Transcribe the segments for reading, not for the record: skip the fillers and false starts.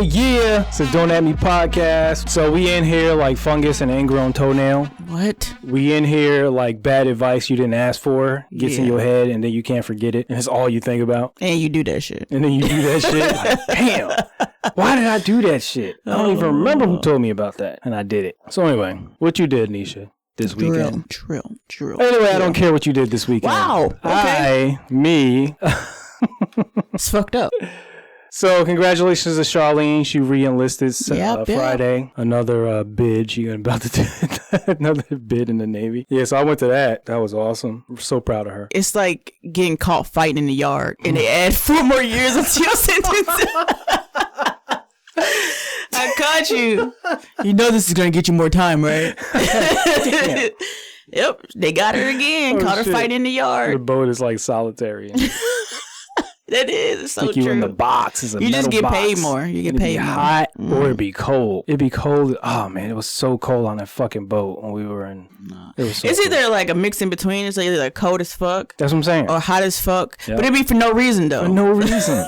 Yeah. It's a Don't At Me podcast. So we in here like fungus and ingrown toenail. What? We in here like bad advice you didn't ask for gets in your head and then you can't forget it. And it's all you think about. And you do that shit. And then you do that shit. Like, damn. Why did I do that shit? I don't even remember who told me about that. And I did it. So anyway, what you did, Nisha, this weekend? Drill. Anyway, I don't care what you did this weekend. Wow. Okay. It's fucked up. So congratulations to Charlene. She re-enlisted Friday. Another bid. She about to do another bid in the Navy. Yeah, so I went to that. That was awesome. I'm so proud of her. It's like getting caught fighting in the yard and they add 4 more years until your sentence. I caught you. You know this is going to get you more time, right? Yep. They got her again. Caught her fighting in the yard. The boat is like solitary. That is. It's so Stick you true. in the box. It's a you just get box. paid more. You get paid more. It'd be hot or it'd be cold. It'd be cold. Oh man, it was so cold on that fucking boat when we were in. It was so it's cold. either like a mix in between. It's either like cold as fuck. That's what I'm saying. Or hot as fuck. Yep. But it'd be for no reason though. For no reason.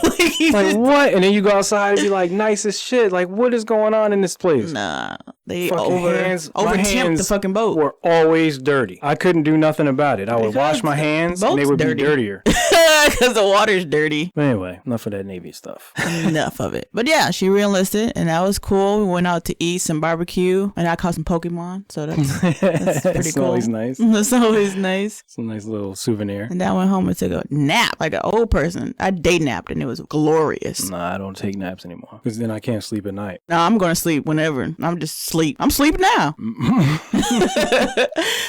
like what? And then you go outside and be like nice as shit. Like what is going on in this place? Nah. They over-temp the fucking boat. Were always dirty. I couldn't do nothing about it. I would wash my hands and they would be dirtier. Because the water's dirty. But anyway, enough of that Navy stuff. Enough of it. But yeah, she re-enlisted and that was cool. We went out to eat some barbecue and I caught some Pokemon. So that's pretty cool. Always nice. That's always nice. It's a nice little souvenir. And then I went home and took a nap like an old person. I day napped and it was glorious. Nah, I don't take naps anymore because then I can't sleep at night. No, I'm going to sleep whenever. I'm just sleep. I'm sleeping now.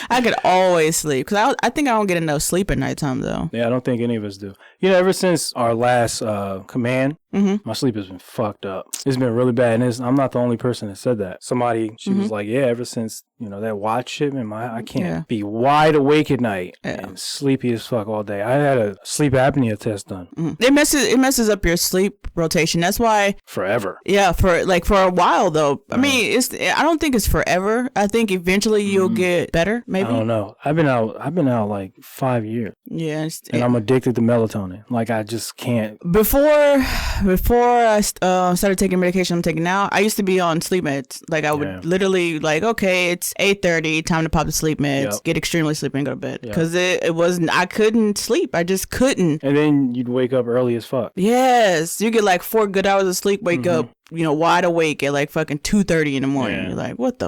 I could always sleep because I think I don't get enough sleep at nighttime though. Yeah, I don't think any of us do. You know, ever since our last command, my sleep has been fucked up. It's been really bad. And I'm not the only person that said that. Somebody, she was like, yeah, ever since, you know, that watch shipment, I can't be wide awake at night and sleepy as fuck all day. I had a sleep apnea test done. It messes up your sleep rotation. That's why. Forever. Yeah, for a while though. I mean, I don't think it's forever. I think eventually you'll get better, maybe. I don't know. I've been out like 5 years. Yeah. And I'm addicted to melatonin. Like I just can't. Before I started taking medication I'm taking now, I used to be on sleep meds. Like I would literally like, okay, it's 8:30, time to pop the sleep meds, get extremely sleepy and go to bed. Because it wasn't, I couldn't sleep. I just couldn't. And then you'd wake up early as fuck. Yes. You get like 4 good hours of sleep, wake up, you know, wide awake at like fucking 2:30 in the morning. Yeah. You're like, what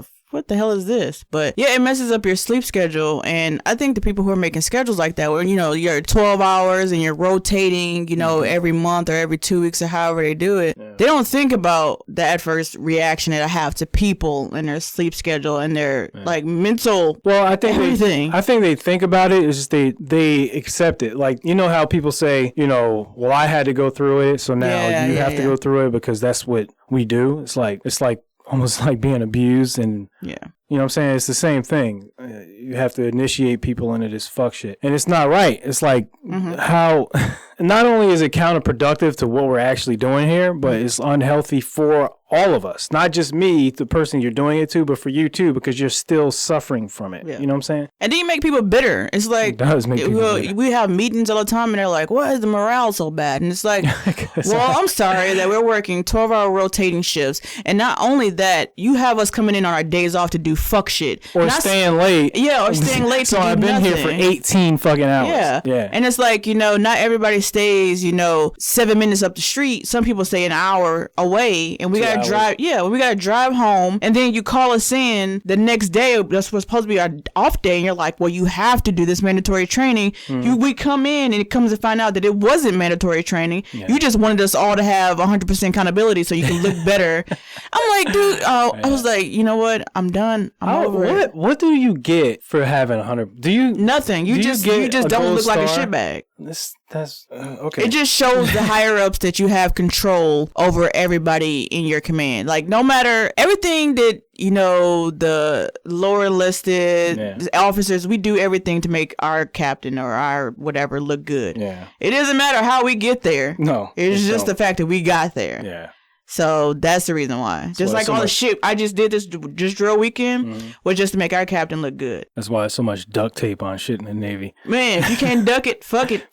the hell is this? But yeah, it messes up your sleep schedule. And I think the people who are making schedules like that, where, you know, you're 12 hours and you're rotating, you know, every month or every 2 weeks or however they do it, they don't think about the adverse reaction that I have to people and their sleep schedule and their like mental. Well, I think everything. I think they think about it. It's just they accept it. Like, you know how people say, you know, well, I had to go through it, so now you have to go through it because that's what we do. It's like almost like being abused and you know what I'm saying? It's the same thing. You have to initiate people into this fuck shit. And it's not right. It's like how not only is it counterproductive to what we're actually doing here, but it's unhealthy for all of us. Not just me, the person you're doing it to, but for you too, because you're still suffering from it. Yeah. You know what I'm saying? And then you make people bitter. It's like, it does make people bitter. We have meetings all the time and they're like, why is the morale so bad? And it's like, well, I'm sorry that we're working 12-hour rotating shifts. And not only that, you have us coming in on our days off to do fuck shit. Or staying late. Yeah, or staying late so to do I've been here for 18 fucking hours. Yeah. And it's like, you know, not everybody stays, you know, 7 minutes up the street. Some people stay an hour away and we got to drive. Yeah, we got to drive home. And then you call us in the next day. That's what's supposed to be our off day. And you're like, well, you have to do this mandatory training. We come in and it comes to find out that it wasn't mandatory training. Yeah. You just wanted us all to have 100% accountability so you can look better. I'm like, dude, I was like, you know what? I'm done. I'm over it. What do you get for having 100? Do you nothing? You just don't look like a shitbag. That's okay. It just shows the higher ups that you have control over everybody in your command. Like no matter everything that, you know, the lower enlisted officers, we do everything to make our captain or our whatever look good. Yeah. It doesn't matter how we get there. No. It's just the fact that we got there. Yeah. So that's the reason why. Just like all the shit I just did this just drill weekend was just to make our captain look good. That's why there's so much duct tape on shit in the Navy. Man, if you can't duck it, fuck it.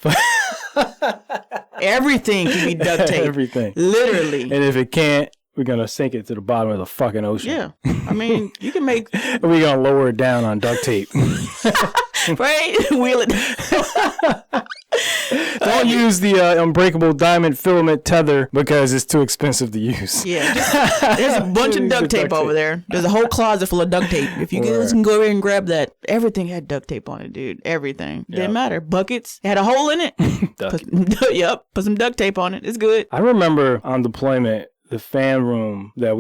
Everything can be duct tape. Everything. Literally. And if it can't, We're gonna sink it to the bottom of the fucking ocean. Yeah, I mean, you can make. We're gonna lower it down on duct tape. Right? Wheel it. Don't use the unbreakable diamond filament tether because it's too expensive to use. Yeah, there's a bunch of duct tape over there. There's a whole closet full of duct tape. If you guys can go over and grab that. Everything had duct tape on it, dude. Everything. Didn't matter. Buckets. It had a hole in it. Put some duct tape on it. It's good. I remember on deployment, the fan room that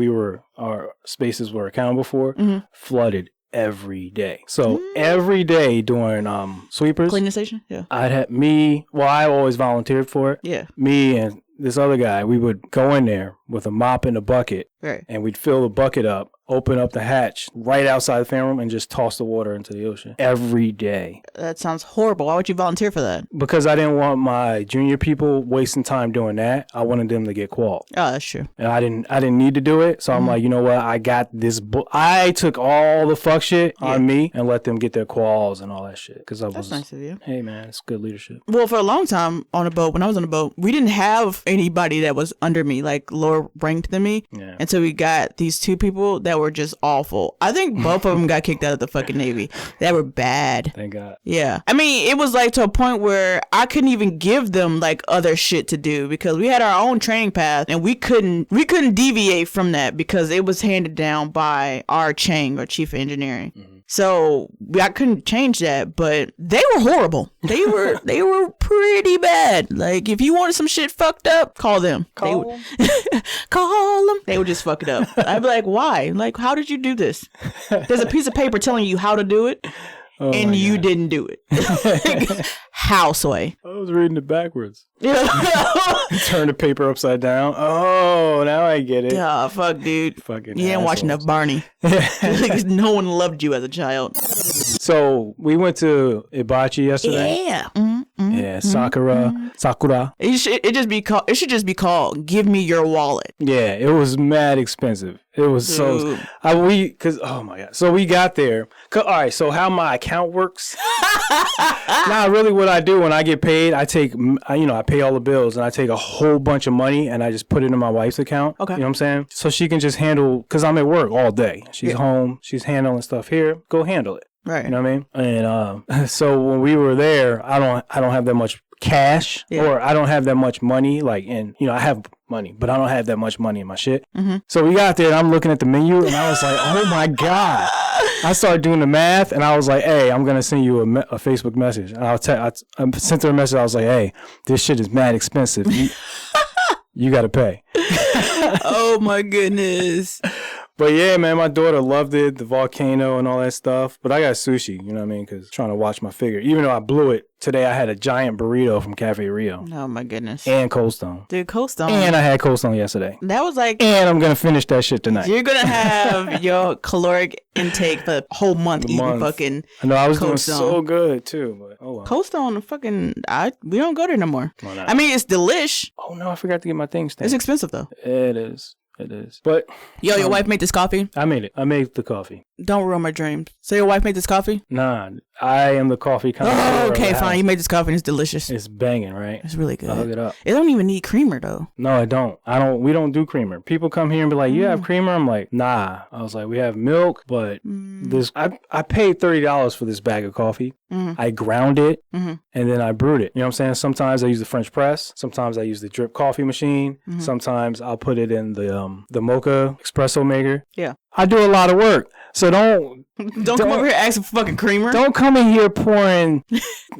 our spaces were accountable for flooded every day. So every day during sweepers, cleaning station, I always volunteered for it. Yeah. Me and this other guy, we would go in there with a mop and a bucket, right, and we'd fill the bucket up, open up the hatch right outside the fan room, and just toss the water into the ocean every day. That sounds horrible. Why would you volunteer for that? Because I didn't want my junior people wasting time doing that. I wanted them to get qual. Oh, that's true. And I didn't need to do it. So I'm like, you know what? I got this. I took all the fuck shit on me and let them get their quals and all that shit. Because that's nice of you. Hey man, it's good leadership. Well, for a long time on a boat, when I was on a boat, we didn't have anybody that was under me, like lower ranked than me. Yeah. Until we got these two people that were just awful. I think both of them got kicked out of the fucking Navy. They were bad. Thank God. Yeah. I mean, it was like to a point where I couldn't even give them like other shit to do because we had our own training path and we couldn't deviate from that because it was handed down by our Chang, or chief of engineering. Mm-hmm. So I couldn't change that, but they were horrible. They were pretty bad. Like if you wanted some shit fucked up, call them. Call them. They would just fuck it up. I'd be like, why? Like, how did you do this? There's a piece of paper telling you how to do it. Oh, and you didn't do it. How, Sway? I was reading it backwards. Turn the paper upside down. Oh, now I get it. Oh, fuck, dude. Fucking you didn't watch enough Barney. No one loved you as a child. So we went to Ibachi yesterday. Yeah. Yeah, Sakura. It should just be called "Give Me Your Wallet." Yeah, it was mad expensive. It was oh my god. So we got there. All right. So how my account works? Now, really, what I do when I get paid, I take, I pay all the bills and I take a whole bunch of money and I just put it in my wife's account. Okay. You know what I'm saying? So she can just handle, because I'm at work all day. She's home. She's handling stuff here. Go handle it. Right. You know what I mean? And so when we were there, I don't have that much cash or I don't have that much money. Like, and I have money, but I don't have that much money in my shit. Mm-hmm. So we got there and I'm looking at the menu and I was like, oh my God. I started doing the math and I was like, hey, I'm going to send you a Facebook message. And I sent her a message. I was like, hey, this shit is mad expensive. You got to pay. Oh my goodness. But yeah, man, my daughter loved it, the volcano and all that stuff. But I got sushi, you know what I mean? Because trying to watch my figure. Even though I blew it, today I had a giant burrito from Cafe Rio. Oh my goodness. And Cold Stone. Dude, Cold Stone. And I had Cold Stone yesterday. That was like... And I'm going to finish that shit tonight. You're going to have your caloric intake for the whole month eating fucking I know, I was doing Stone. So good too. But oh well. Cold Stone, we don't go there no more. Why not? I mean, it's delish. Oh no, I forgot to get my things stamped. It's expensive though. It is. But your wife made this coffee? I made it. I made the coffee. Don't ruin my dreams. So your wife made this coffee? Nah, I am the coffee connoisseur. Oh, okay, fine. You made this coffee and it's delicious. It's banging, right? It's really good. I'll hook it up. It don't even need creamer though. No, I don't. We don't do creamer. People come here and be like, you have creamer? I'm like, nah. I was like, we have milk, but this I paid $30 for this bag of coffee. I ground it and then I brewed it. You know what I'm saying? Sometimes I use the French press. Sometimes I use the drip coffee machine. Sometimes I'll put it in the mocha espresso maker. Yeah. I do a lot of work. So don't come over here asking for fucking creamer. Don't come in here pouring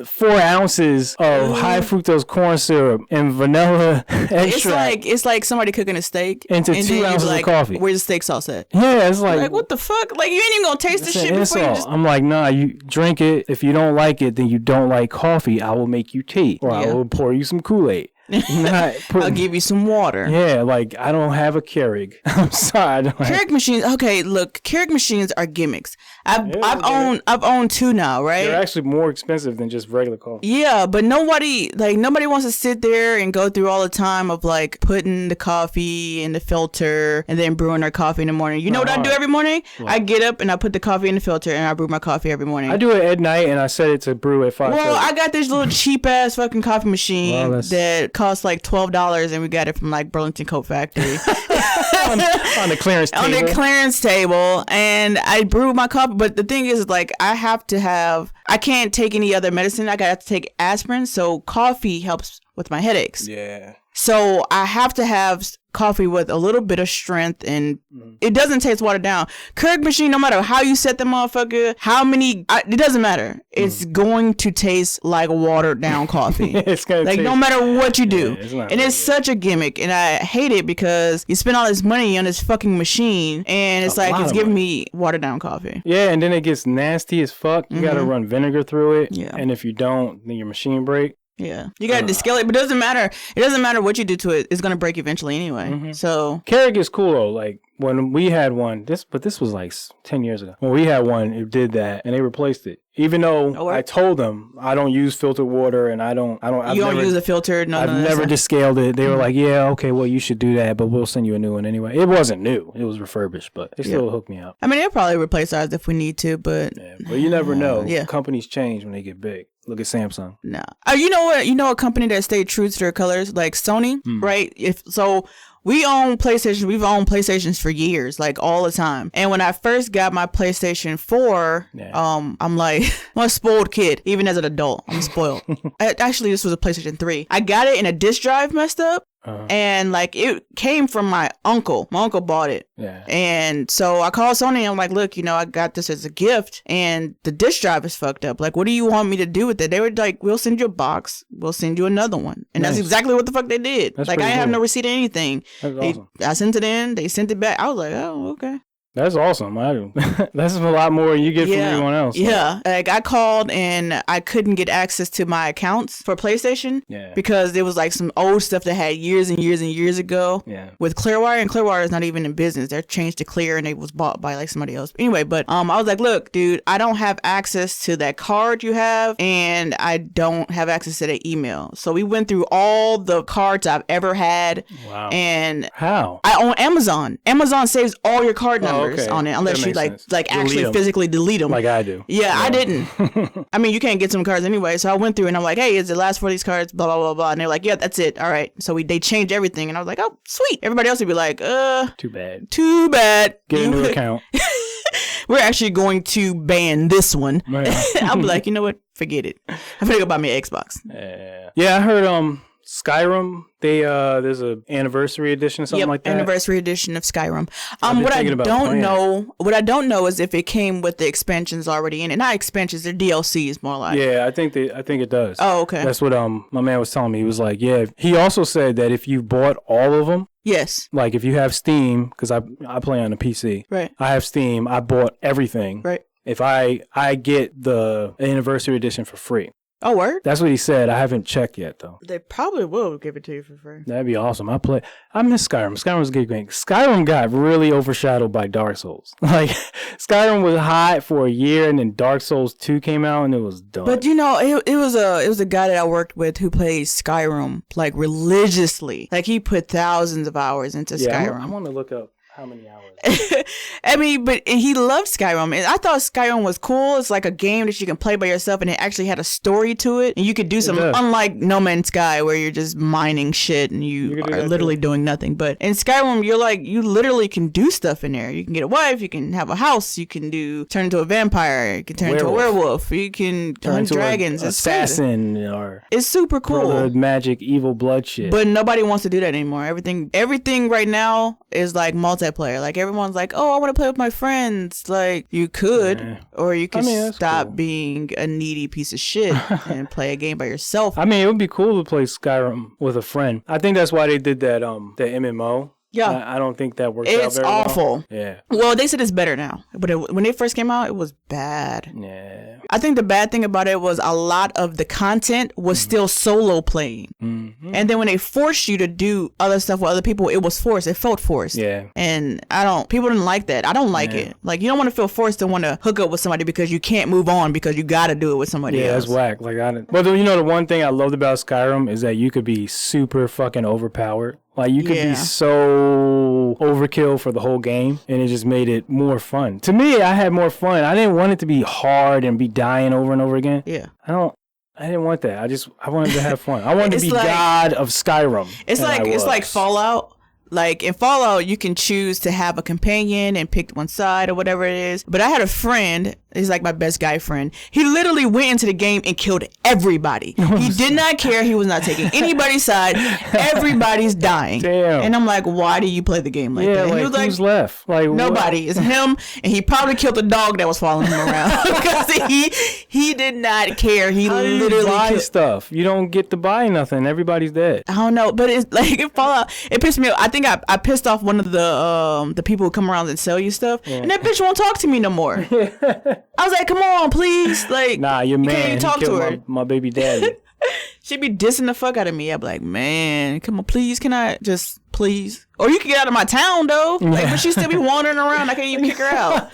4 ounces of high fructose corn syrup and vanilla extract. It's like somebody cooking a steak into 2 ounces of coffee. Where's the steak sauce at? Yeah, it's like what the fuck? Like you ain't even gonna taste this shit before you just... I'm like, nah, you drink it. If you don't like it, then you don't like coffee. I will make you tea, or I will pour you some Kool-Aid. I'll give you some water. Yeah, like I don't have a Keurig. I'm sorry. Keurig machines. Okay, look, Keurig machines are gimmicks. I've owned 2 now, right? They're actually more expensive than just regular coffee. Yeah, but nobody wants to sit there and go through all the time of like putting the coffee in the filter and then brewing our coffee in the morning. You know what I do every morning? What? I get up and I put the coffee in the filter and I brew my coffee every morning. I do it at night and I set it to brew at 5:30. Well, I got this little cheap ass fucking coffee machine that cost like $12, and we got it from like Burlington Coat Factory. on the clearance table. On the clearance table, and I brewed my coffee. But the thing is, like, I can't take any other medicine. I got to take aspirin, so coffee helps with my headaches. Yeah. So I have to have coffee with a little bit of strength, and it doesn't taste watered down. Keurig machine, no matter how you set the motherfucker, it doesn't matter. It's going to taste like watered down coffee. It's gonna like, no matter what you do. Yeah, and it's such a gimmick, and I hate it because you spend all this money on this fucking machine, and it's like it's giving me watered down coffee. Yeah, and then it gets nasty as fuck. You gotta run vinegar through it. Yeah. And if you don't, then your machine break. Yeah, you gotta descale it, but it doesn't matter. It doesn't matter what you do to it; it's gonna break eventually anyway. So Keurig is cool though. Like when we had one, this was like 10 years ago. When we had one, it did that, and they replaced it. Even though I told them I don't use filtered water, and I don't. You don't use a filter. No, I've never descaled it. They were like, yeah, okay, well, you should do that, but we'll send you a new one anyway. It wasn't new; it was refurbished, but they still hooked me up. I mean, they'll probably replace ours if we need to, but you never know. Companies change when they get big. Look at Samsung. Nah. You know what? You know a company that stayed true to their colors, like Sony, right? We own PlayStation. We've owned PlayStations for years, like all the time. And when I first got my PlayStation 4, I'm like, I'm a spoiled kid. Even as an adult, I'm spoiled. Actually, this was a PlayStation 3. I got it and a disk drive messed up. And like it came from my uncle. My uncle bought it. Yeah. And so I called Sony and I'm like, look, I got this as a gift and the disk drive is fucked up. Like, what do you want me to do with it? They were like, we'll send you a box. We'll send you another one. And that's exactly what the fuck they did. That's like, I have no receipt or anything. That's awesome. I sent it in. They sent it back. I was like, oh, okay. That's awesome. That's a lot more you get from anyone else. Yeah. Like I called and I couldn't get access to my accounts for PlayStation because there was like some old stuff that had years and years and years ago with Clearwire, and Clearwire is not even in business. They're changed to Clear and it was bought by like somebody else. Anyway, but I was like, look, dude, I don't have access to that card you have and I don't have access to the email. So we went through all the cards I've ever had. Wow. And how? I own Amazon. Amazon saves all your card numbers. On it unless you like actually physically delete them like I do. I didn't. I mean, you can't get some cards anyway, so I went through and I'm like, hey, is the last 4 of these cards blah blah blah blah, and they're like, yeah, that's it, all right. So they changed everything and I was like, oh sweet. Everybody else would be like, too bad, get a new account. We're actually going to ban this one. I'll be like, you know what, forget it, I'm gonna go buy me an Xbox. I heard Skyrim, there's a anniversary edition or something like that. Anniversary edition of Skyrim. What I don't know is if it came with the expansions already in it. Not expansions, they're DLCs more like. Yeah, I think it does. Oh, okay. That's what my man was telling me. He was like, yeah. He also said that if you bought all of them. Yes. Like if you have Steam, because I play on a PC. Right. I have Steam. I bought everything. Right. If I get the anniversary edition for free. Oh, word? That's what he said. I haven't checked yet, though. They probably will give it to you for free. That'd be awesome. I miss Skyrim. Skyrim was a good game. Skyrim got really overshadowed by Dark Souls. Like, Skyrim was hot for a year, and then Dark Souls 2 came out, and it was done. But, it was a guy that I worked with who played Skyrim, like, religiously. Like, he put thousands of hours into Skyrim. I want to look up how many hours. I mean, but he loved Skyrim, and I thought Skyrim was cool. It's like a game that you can play by yourself, and it actually had a story to it, and you could do some, unlike No Man's Sky, where you're just mining shit and you are literally doing nothing. But in Skyrim, you literally can do stuff in there. You can get a wife, you can have a house, you can turn into a vampire, you can turn into a werewolf, you can hunt dragons, assassin, it's super cool. Magic, evil blood shit. But nobody wants to do that anymore. Everything right now is like multiplayer. Like everyone's like, oh, I want to play with my friends. Like you could, or you could stop being a needy piece of shit and play a game by yourself. I mean, it would be cool to play Skyrim with a friend. I think that's why they did that the MMO. Yeah. I don't think that worked out very well. It's awful. Yeah. Well, they said it's better now. But when it first came out, it was bad. Yeah. I think the bad thing about it was a lot of the content was still solo playing. Mm-hmm. And then when they forced you to do other stuff with other people, it was forced. It felt forced. Yeah. And people didn't like that. I don't like it. Like, you don't want to feel forced to want to hook up with somebody because you can't move on because you got to do it with somebody else. Yeah, that's whack. Like, but the one thing I loved about Skyrim is that you could be super fucking overpowered. Like, you could be so overkill for the whole game, and it just made it more fun. To me, I had more fun. I didn't want it to be hard and be dying over and over again. Yeah. I I didn't want that. I wanted to have fun. I wanted to be God of Skyrim. It's like Fallout. Like in Fallout, you can choose to have a companion and pick one side or whatever it is. But I had a friend, he's like my best guy friend. He literally went into the game and killed everybody. He did not care. He was not taking anybody's side. Everybody's dying. Damn. And I'm like, why do you play the game like that? Like, he was like, who's left? Like nobody. It's him, and he probably killed the dog that was following him around because he did not care. He literally buy stuff. You don't get to buy nothing. Everybody's dead. I don't know, but it's like in Fallout, it pissed me off. I think I pissed off one of the people who come around and sell you stuff, and that bitch won't talk to me no more. I was like, come on, please. Like, nah, your man, can't even talk to her. My baby daddy. She'd be dissing the fuck out of me. I'd be like, man, come on, please, can I just, please? Or you can get out of my town, though. Like, but she still be wandering around. I can't even kick her out.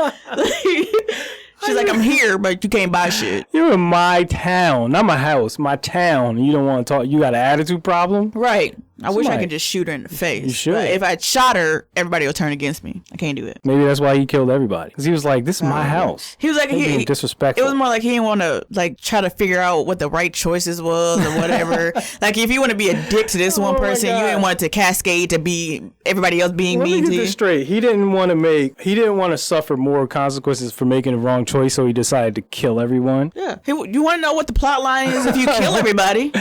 She's like, I'm here, but you can't buy shit. You're in my town, not my house, my town. You don't want to talk. You got an attitude problem? Right. I wish I could just shoot her in the face. You should. But if I shot her, everybody will turn against me. I can't do it. Maybe that's why he killed everybody. Because he was like, this is my house. He was like, he disrespectful. It was more like he didn't want to like try to figure out what the right choices was or whatever. Like if you want to be a dick to this one person, you didn't want it to cascade to be everybody else being mean to you. Let me get this straight. He didn't want to suffer more consequences for making the wrong choice, so he decided to kill everyone. Yeah. You want to know what the plot line is if you kill everybody?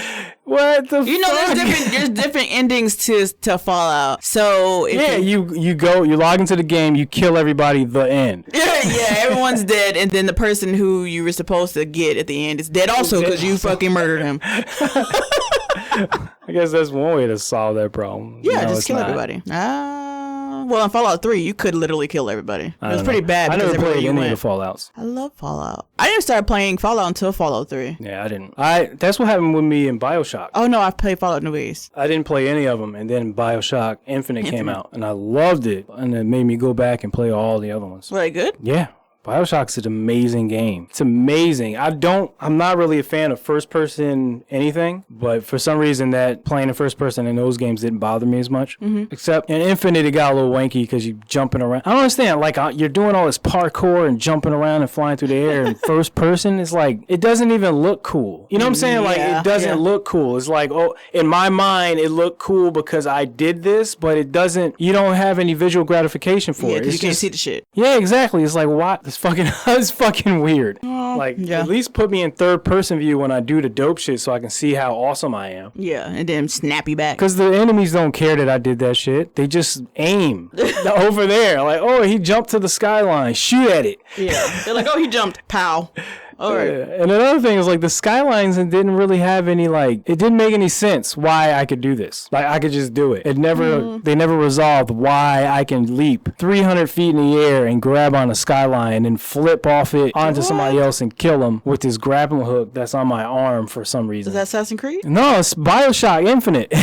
What the fuck? There's different endings to Fallout. So if you log into the game, you kill everybody, the end. Yeah, everyone's dead, and then the person who you were supposed to get at the end is dead also because you fucking murdered him. I guess that's one way to solve that problem. Yeah, just kill everybody. Well, in Fallout 3, you could literally kill everybody. It was pretty bad. I never played any of the Fallouts. I love Fallout. I didn't start playing Fallout until Fallout 3. Yeah, I didn't. That's what happened with me in Bioshock. Oh, no, I played Fallout New Vegas. I didn't play any of them, and then Bioshock Infinite came out, and I loved it, and it made me go back and play all the other ones. Were they good? Yeah. Bioshock's an amazing game. It's amazing. I'm not really a fan of first person anything, but for some reason that playing in first person in those games didn't bother me as much. Mm-hmm. Except in Infinite, it got a little wanky because you're jumping around. I don't understand. Like you're doing all this parkour and jumping around and flying through the air in first person. It's like, it doesn't even look cool. You know what I'm saying? Like it doesn't look cool. It's like, oh, in my mind, it looked cool because I did this, but it doesn't, you don't have any visual gratification for it. Yeah, you can't see the shit. Yeah, exactly. It's like, what? It's fucking weird. At least put me in third person view when I do the dope shit so I can see how awesome I am. Yeah, and then snap you back. Because the enemies don't care that I did that shit. They just aim over there. Like, oh, he jumped to the skyline. Shoot at it. Yeah. They're like, oh, he jumped. Pow. All right. And another thing is like the skylines didn't really have any it didn't make any sense why I could do this. Like I could just do it. They never resolved why I can leap 300 feet in the air and grab on a skyline and flip off it onto somebody else and kill them with this grappling hook that's on my arm for some reason. Is that Assassin's Creed? No, it's Bioshock Infinite.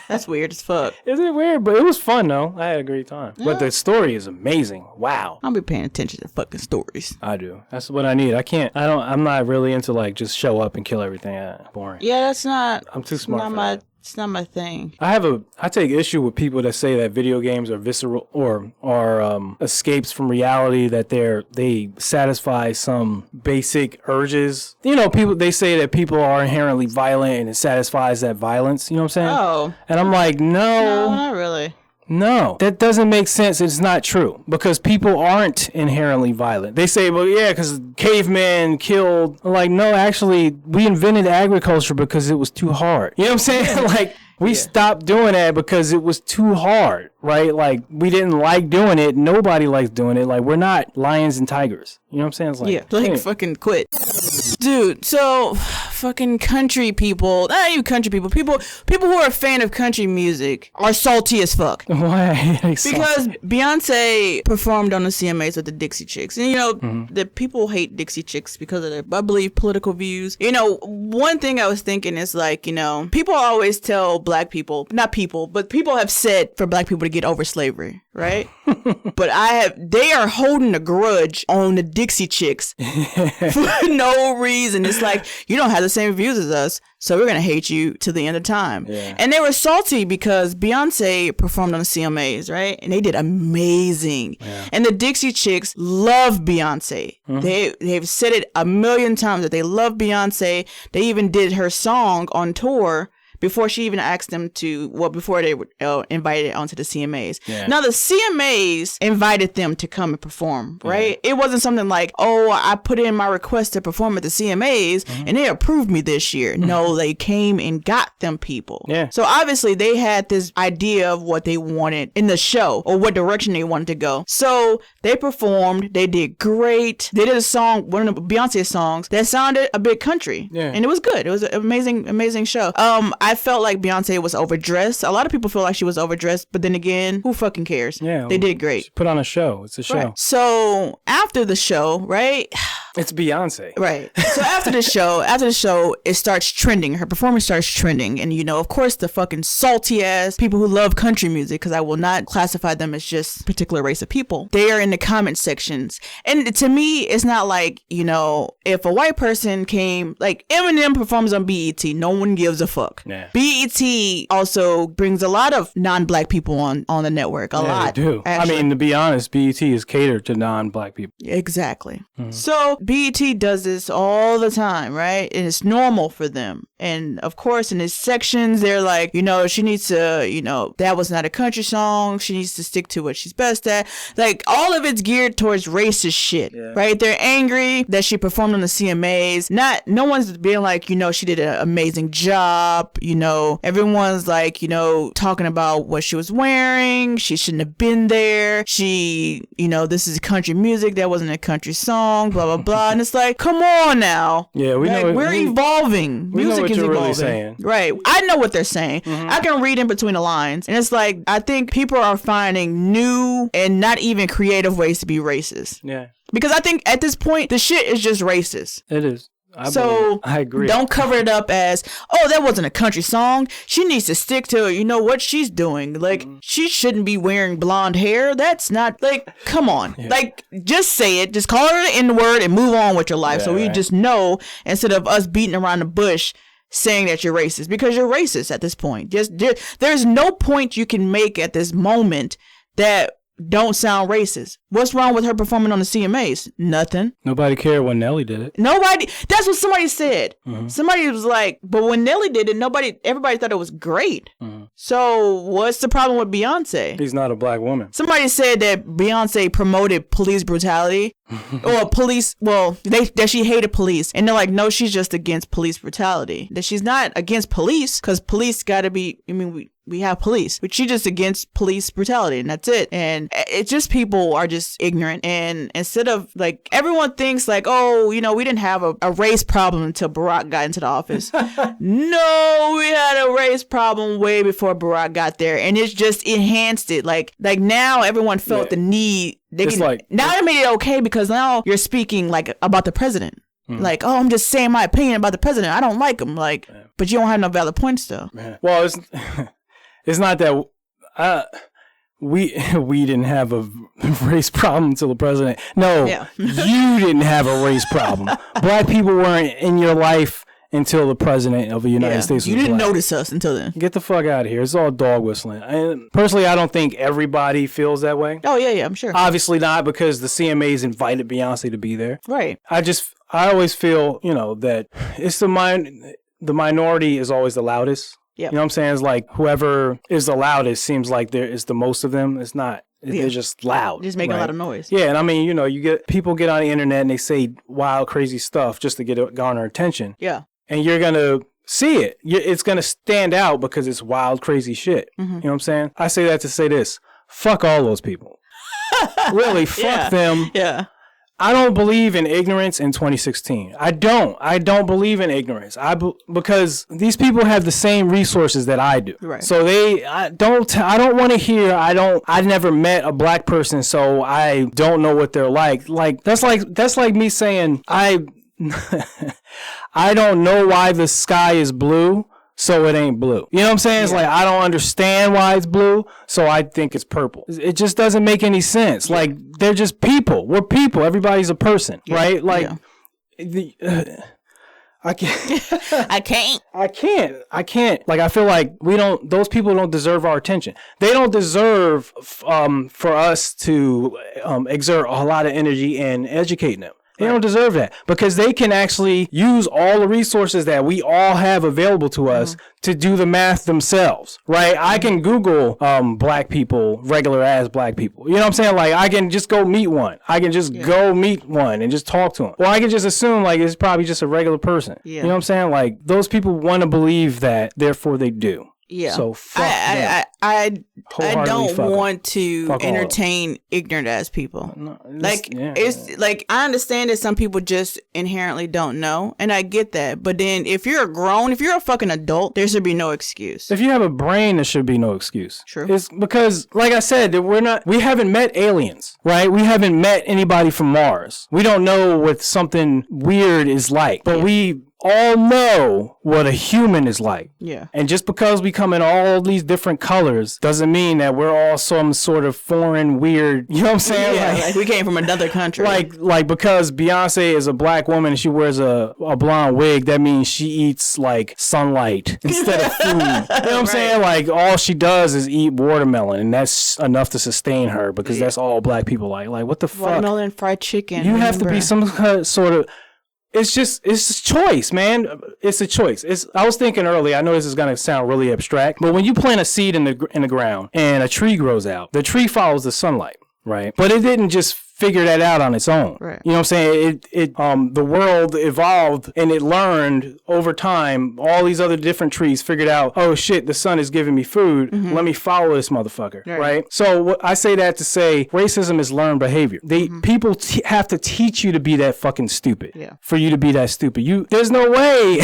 That's weird as fuck. Isn't it weird? But it was fun though. I had a great time. Yeah. But the story is amazing. Wow. I'll be paying attention to fucking stories. I do. That's what I need. I'm not really into just show up and kill everything. Boring. Yeah, that's not. I'm too smart for that. It's not my thing. I take issue with people that say that video games are visceral or are escapes from reality, that they satisfy some basic urges. You know, they say that people are inherently violent and it satisfies that violence. You know what I'm saying? Oh. And I'm like, no, not really. No, that doesn't make sense. It's not true because people aren't inherently violent. They say, well, yeah, because cavemen killed. Like, no, actually, we invented agriculture because it was too hard. You know what I'm saying? We stopped doing that because it was too hard, right? Like, we didn't like doing it. Nobody likes doing it. Like, we're not lions and tigers. You know what I'm saying? It's fucking quit. Dude, so fucking country people, not even country people who are a fan of country music are salty as fuck. Why? Because Beyonce performed on the CMAs with the Dixie Chicks. And, you know, the people hate Dixie Chicks because of their, I believe, political views. You know, one thing I was thinking is people always tell black people, not people, but people have said for black people to get over slavery, right? But they are holding a grudge on the Dixie Chicks for no reason. It's like, you don't have the same views as us, so we're going to hate you to the end of time. Yeah. And they were salty because Beyonce performed on the CMAs, right? And they did amazing. Yeah. And the Dixie Chicks love Beyonce. Mm-hmm. They've said it a million times that they love Beyonce. They even did her song on tour before she even asked them to, before they were invited onto the CMAs. Yeah. Now, the CMAs invited them to come and perform, right? Yeah. It wasn't something like, I put in my request to perform at the CMAs and they approved me this year. No, they came and got them people. Yeah. So obviously they had this idea of what they wanted in the show or what direction they wanted to go. So they performed. They did great. They did a song, one of Beyonce's songs that sounded a bit country. Yeah. And it was good. It was an amazing, amazing show. I felt like Beyonce was overdressed. A lot of people feel like she was overdressed, but then again, who fucking cares? Yeah, they did great. She put on a show. It's a show. Right. So after the show, right? It's Beyonce. Right. So after the show, it starts trending. Her performance starts trending. And, of course, the fucking salty ass people who love country music, because I will not classify them as just a particular race of people, they are in the comment sections. And to me, it's not like, if a white person came, like Eminem performs on BET, no one gives a fuck. Yeah. BET also brings a lot of non-black people on the network. A lot. They do. Actually. I mean, to be honest, BET is catered to non-black people. Exactly. Mm-hmm. So BET does this all the time, right? And it's normal for them. And of course, in his sections, they're like, she needs to, that was not a country song. She needs to stick to what she's best at. Like, all of it's geared towards racist shit, right? They're angry that she performed on the CMAs. No one's being like, she did an amazing job. Everyone's like, talking about what she was wearing. She shouldn't have been there. This is country music. That wasn't a country song, blah, blah, blah. And it's like, come on now. Yeah, we're evolving. Music is evolving. Really saying. Right. I know what they're saying. Mm-hmm. I can read in between the lines. And it's like, I think people are finding new and not even creative ways to be racist. Yeah. Because I think at this point, the shit is just racist. It is. I agree. Don't cover it up as, that wasn't a country song. She needs to stick to, what she's doing. Like, she shouldn't be wearing blonde hair. That's not, like, come on. Yeah. Like, just say it. Just call her the N-word and move on with your life. So we just know, instead of us beating around the bush saying that you're racist, because you're racist at this point. There's no point you can make at this moment that don't sound racist. What's wrong with her performing on the CMAs? Nothing. Nobody cared when Nelly did it. Nobody. That's what somebody said. Mm-hmm. Somebody was like, but when Nelly did it, everybody thought it was great. Mm-hmm. So what's the problem with Beyonce? She's not a black woman. Somebody said that Beyonce promoted police brutality or that she hated police. And they're like, no, she's just against police brutality. That she's not against police, because police gotta be, we have police, but she's just against police brutality, and that's it. And it's just, people are just ignorant. And instead of, like, everyone thinks like, we didn't have a race problem until Barack got into the office. No, we had a race problem way before Barack got there, and it's just enhanced it. Like now everyone felt the need. Now they made it okay, because now you're speaking like about the president. Mm. Like, I'm just saying my opinion about the president. I don't like him. Like, but you don't have no valid points though. Well, it's not that we didn't have a race problem until the president. No, you didn't have a race problem. Black people weren't in your life until the president of the United States was You didn't black. Notice us until then. Get the fuck out of here. It's all dog whistling. And personally, I don't think everybody feels that way. Oh, yeah, I'm sure. Obviously not, because the CMAs invited Beyonce to be there. Right. I always feel, that it's the minority is always the loudest. Yep. You know what I'm saying? It's like whoever is the loudest seems like there is the most of them. It's not. They're just loud. Just making a lot of noise. Yeah, and you get people get on the internet and they say wild, crazy stuff just to garner attention. Yeah. And you're going to see it. It's going to stand out because it's wild, crazy shit. Mm-hmm. You know what I'm saying? I say that to say this. Fuck all those people. Really, fuck them. Yeah. I don't believe in ignorance in 2016. I don't believe in ignorance. Because these people have the same resources that I do. Right. So I don't want to hear I never met a black person, so I don't know what they're like. Like that's like me saying I don't know why the sky is blue, so it ain't blue. You know what I'm saying? It's like, I don't understand why it's blue, so I think it's purple. It just doesn't make any sense. Like, they're just people. We're people. Everybody's a person, right? Like, I can't. I can't. Like, I feel like those people don't deserve our attention. They don't deserve for us to exert a lot of energy in educating them. They don't deserve that, because they can actually use all the resources that we all have available to us to do the math themselves, right? I can Google black people, regular ass black people. You know what I'm saying? Like, I can just go meet one. I can just go meet one and just talk to him. Or I can just assume like it's probably just a regular person. Yeah. You know what I'm saying? Like, those people want to believe that, therefore they do. Yeah. So fuck them. I don't want to entertain ignorant ass people. No, it's like, I understand that some people just inherently don't know, and I get that. But then if you're a fucking adult, there should be no excuse. If you have a brain, there should be no excuse. True. It's because, like I said, we haven't met aliens, right? We haven't met anybody from Mars. We don't know what something weird is like, but we all know what a human is like. Yeah. And just because we come in all these different colors doesn't mean that we're all some sort of foreign, weird, you know what I'm saying? Yeah, like we came from another country. Like because Beyonce is a black woman and she wears a blonde wig, that means she eats like sunlight instead of food. You know what I'm saying? Like, all she does is eat watermelon, and that's enough to sustain her, because that's all black people like. Like, what the fuck? Watermelon, fried chicken. You have to be some sort of... It's a choice, man. It's a choice. I was thinking earlier, I know this is going to sound really abstract, but when you plant a seed in the ground and a tree grows out, the tree follows the sunlight, right? But it didn't just figure that out on its own. Right. You know what I'm saying? The world evolved and it learned over time. All these other different trees figured out, oh shit, the sun is giving me food. Mm-hmm. Let me follow this motherfucker. Right? So I say that to say racism is learned behavior. People have to teach you to be that fucking stupid. Yeah. For you to be that stupid. There's no way.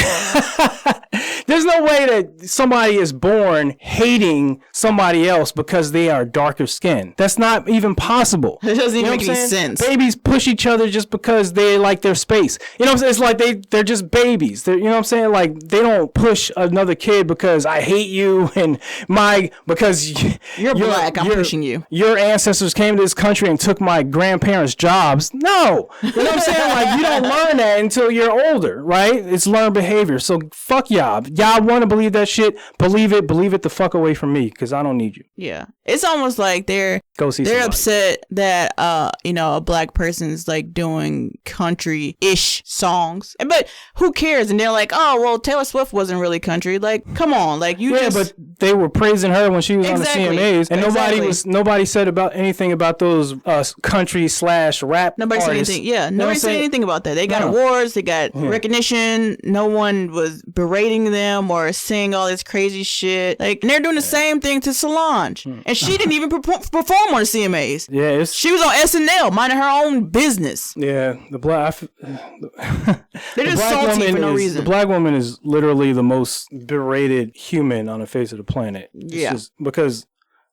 There's no way that somebody is born hating somebody else because they are darker skinned. That's not even possible. It doesn't even make any sense. Babies push each other just because they like their space. You know what I'm saying? It's like they're just babies. You know what I'm saying? Like, they don't push another kid because I hate you and because you're black, I'm pushing you. Your ancestors came to this country and took my grandparents' jobs. No. You know what I'm saying? Like, you don't learn that until you're older, right? It's learned behavior. So fuck y'all. Y'all want to believe that shit? Believe it the fuck away from me, because I don't need you. Yeah. It's almost like they're upset that a black person's like doing country-ish songs. But who cares? And they're like, oh, well, Taylor Swift wasn't really country. Like, come on. Like, but they were praising her when she was on the CMAs, and nobody said anything about those country/rap Nobody artists. said anything. Yeah, nobody said anything about that. They got awards, they got recognition. No one was berating them or saying all this crazy shit. Like, and they're doing the same thing to Solange, and she didn't even perform on the CMAs. Yeah, she was on SNL minding her own business. Yeah, they're just salty for no reason. The black woman is literally the most berated human on the face of the planet. It's just because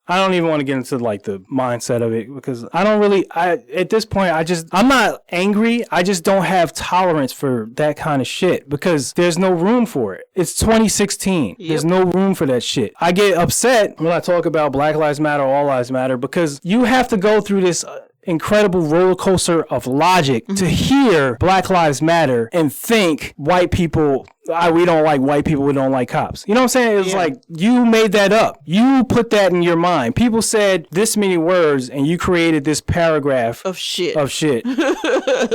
I don't even want to get into like the mindset of it, because at this point, I'm not angry. I just don't have tolerance for that kind of shit, because there's no room for it. It's 2016. Yep. There's no room for that shit. I get upset when I talk about Black Lives Matter, All Lives Matter, because you have to go through this incredible roller coaster of logic to hear Black Lives Matter and think white people, we don't like white people, we don't like cops. You know what I'm saying? It's like, you made that up. You put that in your mind. People said this many words and you created this paragraph of shit. I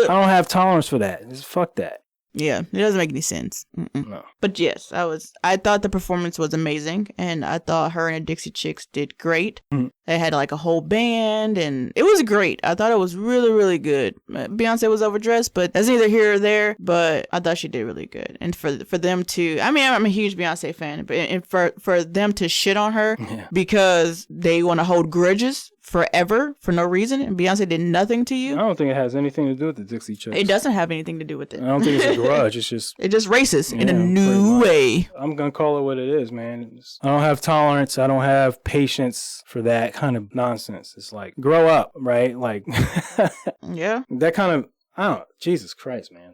don't have tolerance for that. Just fuck that. Yeah, it doesn't make any sense. No. But yes, I thought the performance was amazing, and I thought her and the Dixie Chicks did great. They had like a whole band, and it was great. I thought it was really, really good. Beyonce was overdressed, but that's neither here or there, but I thought she did really good. And for them to, I mean, I'm a huge Beyonce fan, but for them to shit on her because they want to hold grudges forever for no reason, and Beyonce did nothing to you. I don't think it has anything to do with the Dixie Chicks. It doesn't have anything to do with it. I don't think it's a grudge. It's just racist in a new way. I'm gonna call it what it is, man. I don't have tolerance. I don't have patience for that kind of nonsense. It's like, grow up, right? Like, yeah. That kind of, Jesus Christ, man.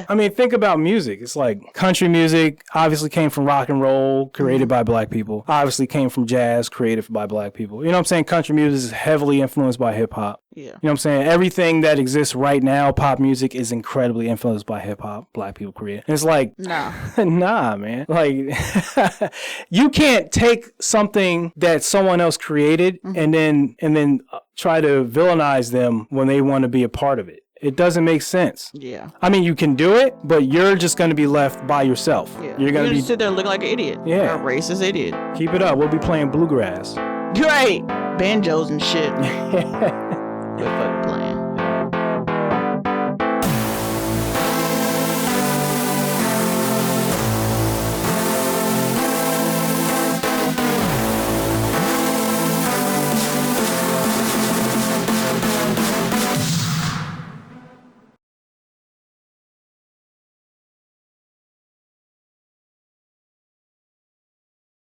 I mean, think about music. It's like country music obviously came from rock and roll, created by black people. Obviously came from jazz, created by black people. You know what I'm saying? Country music is heavily influenced by hip hop. Yeah. You know what I'm saying? Everything that exists right now, pop music, is incredibly influenced by hip hop. Black people created. It's like, nah, man. Like, you can't take something that someone else created and then try to villainize them when they want to be a part of it. It doesn't make sense. Yeah. I mean, you can do it, but you're just going to be left by yourself. Yeah. You're going to be sit there looking like an idiot. Yeah. A racist idiot. Keep it up. We'll be playing bluegrass. Great. Banjos and shit. We're fucking playing.